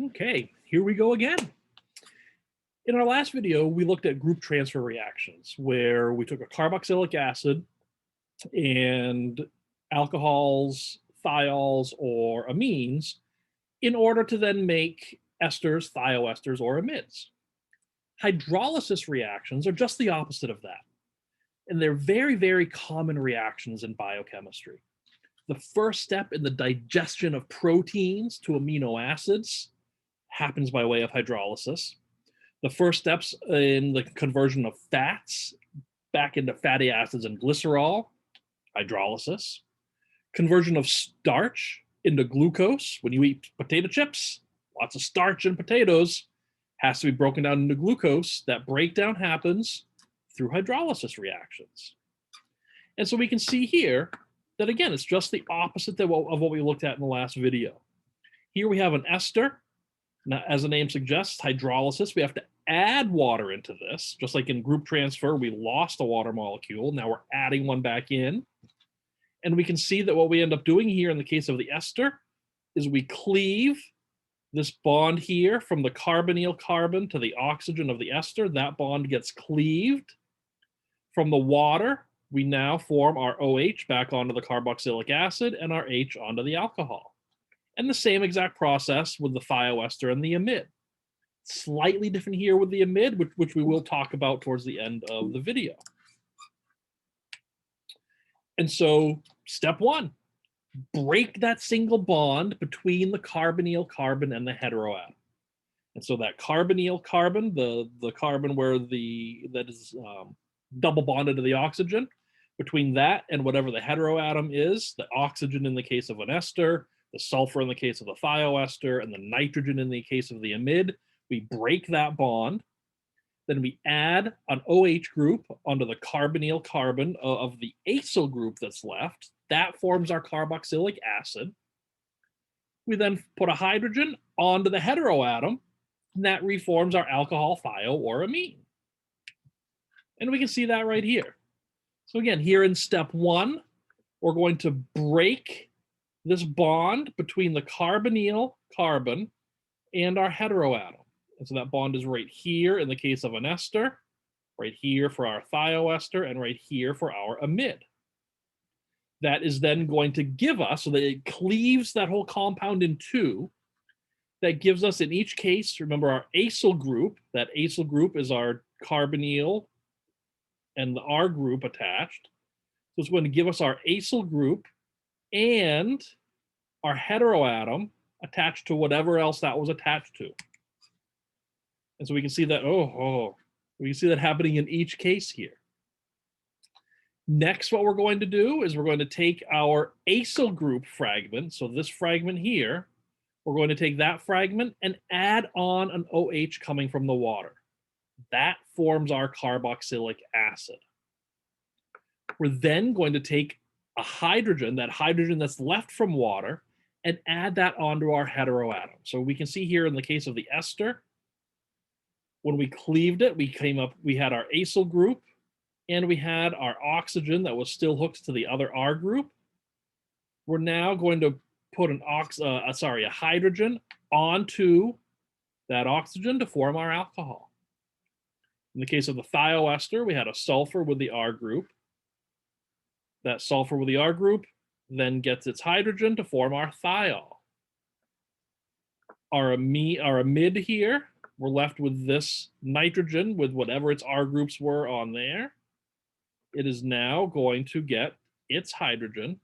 Okay, here we go again. In our last video, we looked at group transfer reactions where we took a carboxylic acid and alcohols, thiols, or amines in order to then make esters, thioesters, or amides. Hydrolysis reactions are just the opposite of that. And they're very, very common reactions in biochemistry. The first step in the digestion of proteins to amino acids happens by way of hydrolysis. The first steps in the conversion of fats back into fatty acids and glycerol, hydrolysis. Conversion of starch into glucose. When you eat potato chips, lots of starch in potatoes has to be broken down into glucose. That breakdown happens through hydrolysis reactions. And so we can see here that, again, it's just the opposite of what we looked at in the last video. Here we have an ester. Now, as the name suggests, hydrolysis, we have to add water into this. Just like in group transfer, we lost a water molecule. Now we're adding one back in. And we can see that what we end up doing here in the case of the ester is we cleave this bond here from the carbonyl carbon to the oxygen of the ester. That bond gets cleaved. From the water, we now form our OH back onto the carboxylic acid and our H onto the alcohol. And the same exact process with the thioester and the amide. Slightly different here with the amide, which we will talk about towards the end of the video. And so step one, break that single bond between the carbonyl carbon and the heteroatom. And so that carbonyl carbon, the carbon where that is double bonded to the oxygen, between that and whatever the heteroatom is, the oxygen in the case of an ester, the sulfur in the case of the thioester, and the nitrogen in the case of the amide, we break that bond. Then we add an OH group onto the carbonyl carbon of the acyl group that's left. That forms our carboxylic acid. We then put a hydrogen onto the heteroatom, and that reforms our alcohol, thio, or amine. And we can see that right here. So again, here in step one, we're going to break this bond between the carbonyl carbon and our heteroatom. And so that bond is right here in the case of an ester, right here for our thioester, and right here for our amide. That is then going to give us, so that it cleaves that whole compound in two, that gives us in each case, remember our acyl group, that acyl group is our carbonyl and the R group attached. So it's going to give us our acyl group and our heteroatom attached to whatever else that was attached to. And so we can see that, we can see that happening in each case here. Next, what we're going to do is we're going to take our acyl group fragment, so this fragment here, we're going to take that fragment and add on an OH coming from the water. That forms our carboxylic acid. We're then going to take a hydrogen, that hydrogen that's left from water, and add that onto our heteroatom. So we can see here in the case of the ester, when we cleaved it, we had our acyl group, and we had our oxygen that was still hooked to the other R group. We're now going to put a hydrogen onto that oxygen to form our alcohol. In the case of the thioester, we had a sulfur with the R group. That sulfur with the R group then gets its hydrogen to form our thiol. Our amide here, we're left with this nitrogen with whatever its R groups were on there. It is now going to get its hydrogen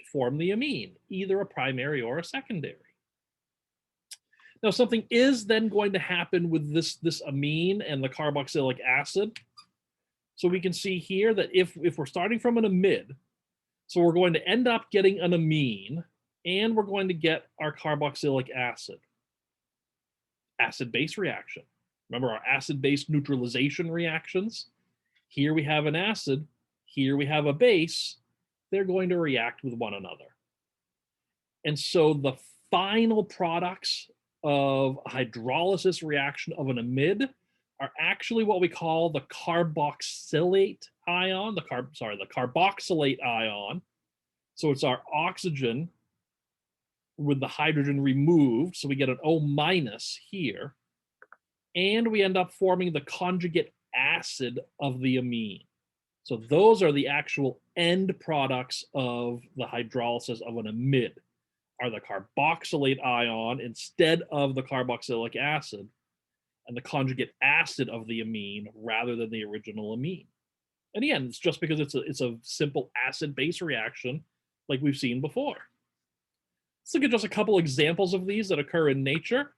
to form the amine, either a primary or a secondary. Now, something is then going to happen with this amine and the carboxylic acid. So we can see here that if we're starting from an amide, so we're going to end up getting an amine, and we're going to get our carboxylic acid. Acid-base reaction. Remember our acid-base neutralization reactions? Here we have an acid, here we have a base. They're going to react with one another. And so the final products of a hydrolysis reaction of an amide are actually what we call the carboxylate ion, the carboxylate ion. So it's our oxygen with the hydrogen removed. So we get an O- here. And we end up forming the conjugate acid of the amine. So those are the actual end products of the hydrolysis of an amide, are the carboxylate ion instead of the carboxylic acid, and the conjugate acid of the amine rather than the original amine. And again, it's just because it's a simple acid-base reaction like we've seen before. Let's look at just a couple examples of these that occur in nature.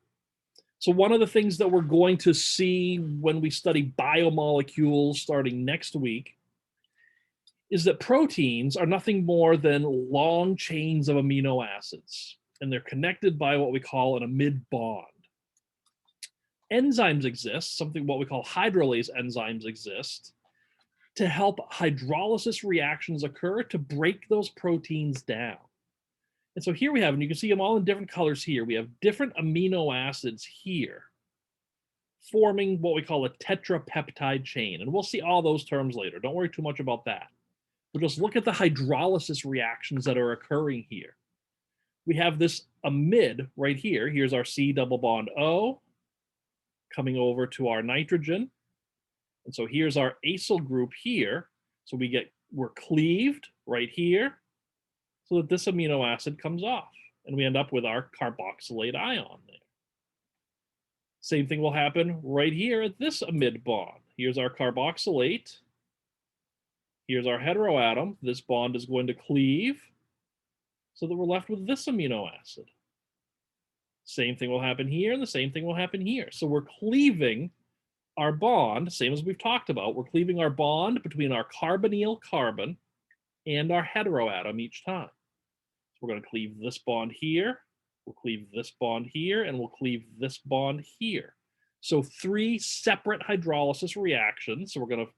So one of the things that we're going to see when we study biomolecules starting next week is that proteins are nothing more than long chains of amino acids, and they're connected by what we call an amide bond. Enzymes exist, something what we call hydrolase enzymes exist, to help hydrolysis reactions occur to break those proteins down. And so here we have, and you can see them all in different colors here, we have different amino acids here forming what we call a tetrapeptide chain. And we'll see all those terms later. Don't worry too much about that. We'll just look at the hydrolysis reactions that are occurring here. We have this amide right here. Here's our C double bond O coming over to our nitrogen. And so here's our acyl group here. So we're cleaved right here so that this amino acid comes off. And we end up with our carboxylate ion there. Same thing will happen right here at this amide bond. Here's our carboxylate. Here's our heteroatom. This bond is going to cleave so that we're left with this amino acid. Same thing will happen here, and the same thing will happen here. So we're cleaving our bond, same as we've talked about. We're cleaving our bond between our carbonyl carbon and our heteroatom each time. So we're going to cleave this bond here, we'll cleave this bond here, and we'll cleave this bond here. So 3 separate hydrolysis reactions. So we're going to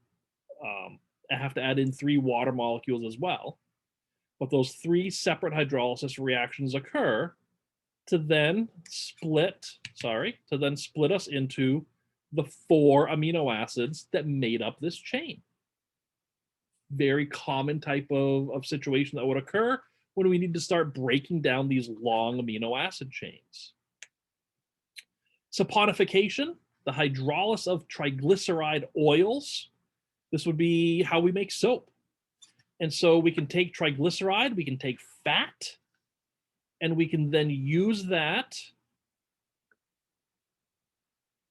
have to add in 3 water molecules as well. But those 3 separate hydrolysis reactions occur to then split us into the 4 amino acids that made up this chain. Very common type of situation that would occur when we need to start breaking down these long amino acid chains. Saponification, the hydrolysis of triglyceride oils. This would be how we make soap. And so we can take triglyceride, we can take fat, and we can then use that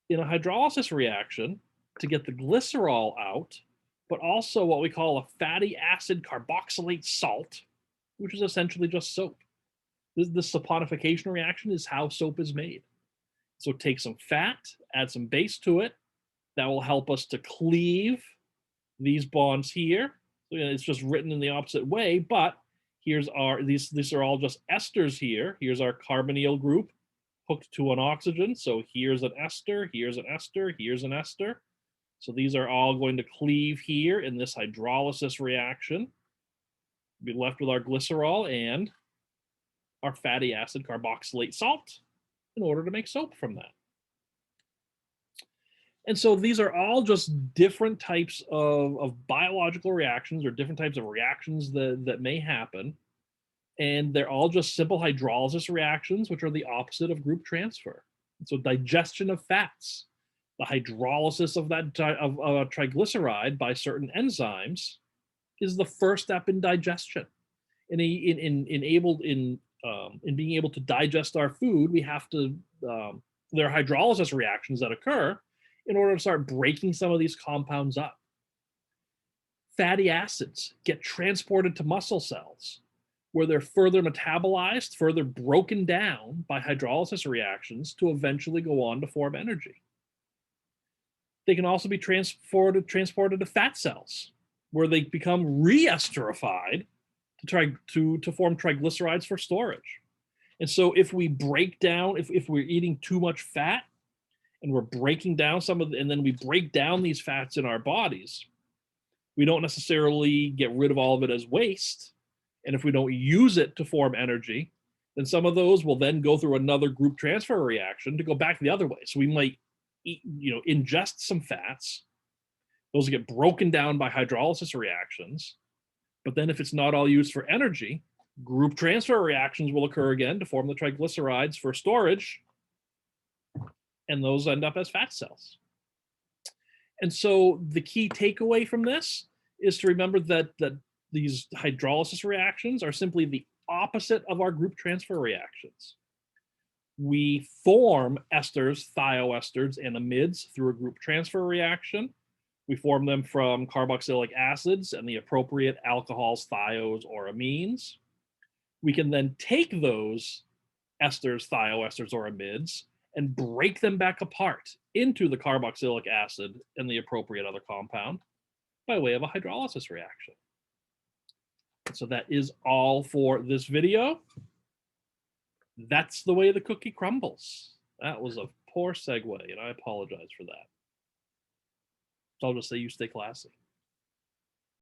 in a hydrolysis reaction to get the glycerol out, but also what we call a fatty acid carboxylate salt, which is essentially just soap. This saponification reaction is how soap is made. So take some fat, add some base to it. That will help us to cleave these bonds here. So, it's just written in the opposite way, but these are all just esters here. Here's our carbonyl group hooked to an oxygen. So here's an ester, here's an ester, here's an ester. So these are all going to cleave here in this hydrolysis reaction. We'll be left with our glycerol and our fatty acid carboxylate salt in order to make soap from that. And so these are all just different types of biological reactions or different types of reactions that may happen. And they're all just simple hydrolysis reactions, which are the opposite of group transfer. And so digestion of fats, the hydrolysis of that triglyceride by certain enzymes is the first step in digestion. In being able to digest our food, we have to, there are hydrolysis reactions that occur in order to start breaking some of these compounds up. Fatty acids get transported to muscle cells where they're further metabolized, further broken down by hydrolysis reactions to eventually go on to form energy. They can also be transported to fat cells where they become re-esterified to form triglycerides for storage. And so if we break down, if we're eating too much fat, and we're breaking down and then we break down these fats in our bodies, we don't necessarily get rid of all of it as waste. And if we don't use it to form energy, then some of those will then go through another group transfer reaction to go back the other way. So we might ingest some fats. Those get broken down by hydrolysis reactions. But then if it's not all used for energy, Group transfer reactions will occur again to form the triglycerides for storage, and those end up as fat cells. And so the key takeaway from this is to remember that these hydrolysis reactions are simply the opposite of our group transfer reactions. We form esters, thioesters, and amides through a group transfer reaction. We form them from carboxylic acids and the appropriate alcohols, thios, or amines. We can then take those esters, thioesters, or amides and break them back apart into the carboxylic acid and the appropriate other compound by way of a hydrolysis reaction. So that is all for this video. That's the way the cookie crumbles. That was a poor segue, and I apologize for that. So I'll just say you stay classy.